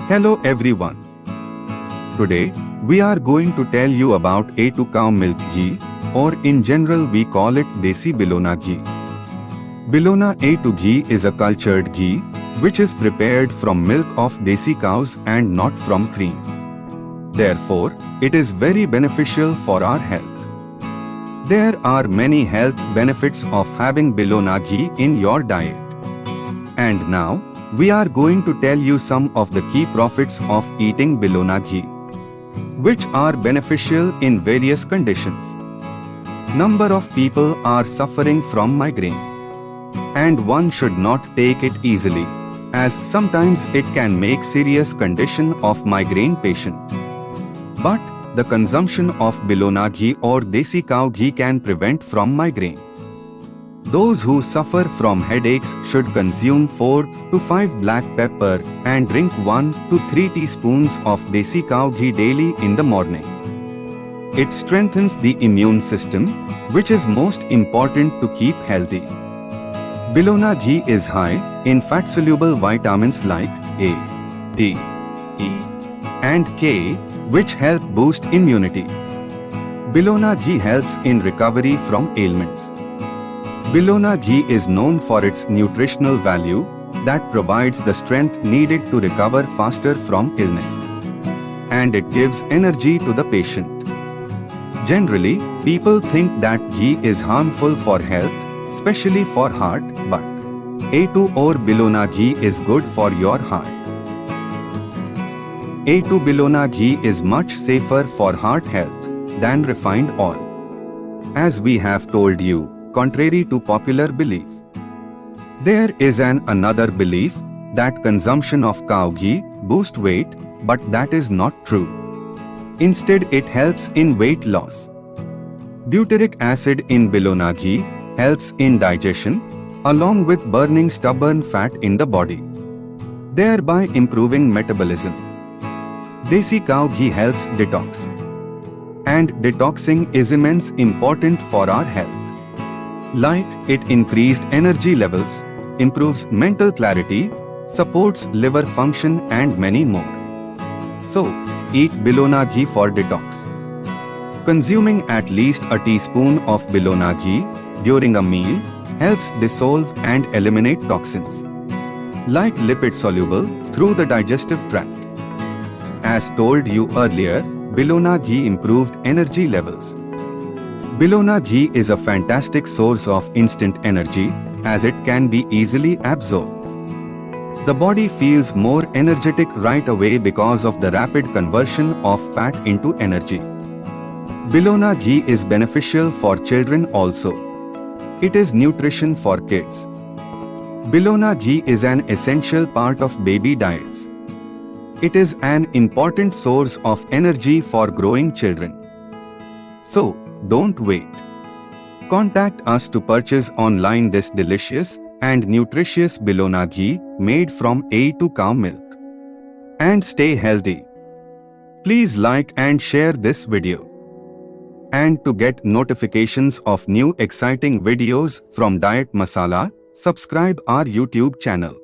Hello everyone. Today, we are going to tell you about A2 cow milk ghee, or in general we call it Desi Bilona ghee. Bilona A2 ghee is a cultured ghee, which is prepared from milk of Desi cows and not from cream. Therefore, it is very beneficial for our health. There are many health benefits of having Bilona ghee in your diet. And now, we are going to tell you some of the key profits of eating Bilona ghee, which are beneficial in various conditions. Number of people are suffering from migraine, and one should not take it easily, as sometimes it can make serious condition of migraine patient. But the consumption of Bilona ghee or Desi cow ghee can prevent from migraine. Those who suffer from headaches should consume 4 to 5 black pepper and drink 1 to 3 teaspoons of Desi cow ghee daily in the morning. It strengthens the immune system, which is most important to keep healthy. Bilona ghee is high in fat-soluble vitamins like A, D, E, and K, which help boost immunity. Bilona ghee helps in recovery from ailments. Bilona ghee is known for its nutritional value that provides the strength needed to recover faster from illness. And it gives energy to the patient. Generally, people think that ghee is harmful for health, especially for heart, but A2 or Bilona ghee is good for your heart. A2 Bilona ghee is much safer for heart health than refined oil. As we have told you, contrary to popular belief. There is another belief that consumption of cow ghee boosts weight, but that is not true. Instead, it helps in weight loss. Butyric acid in Bilona ghee helps in digestion, along with burning stubborn fat in the body, thereby improving metabolism. Desi cow ghee helps detox. And detoxing is immensely important for our health. Like it increased energy levels, improves mental clarity, supports liver function and many more. So, eat Bilona ghee for detox. Consuming at least a teaspoon of Bilona ghee during a meal helps dissolve and eliminate toxins, like lipid soluble, through the digestive tract. As told you earlier, Bilona ghee improved energy levels. Bilona ghee is a fantastic source of instant energy, as it can be easily absorbed. The body feels more energetic right away because of the rapid conversion of fat into energy. Bilona ghee is beneficial for children also. It is nutrition for kids. Bilona ghee is an essential part of baby diets. It is an important source of energy for growing children. So, don't wait. Contact us to purchase online this delicious and nutritious Bilona ghee made from A2 cow milk. And stay healthy. Please like and share this video. And to get notifications of new exciting videos from Diet Masala, subscribe our YouTube channel.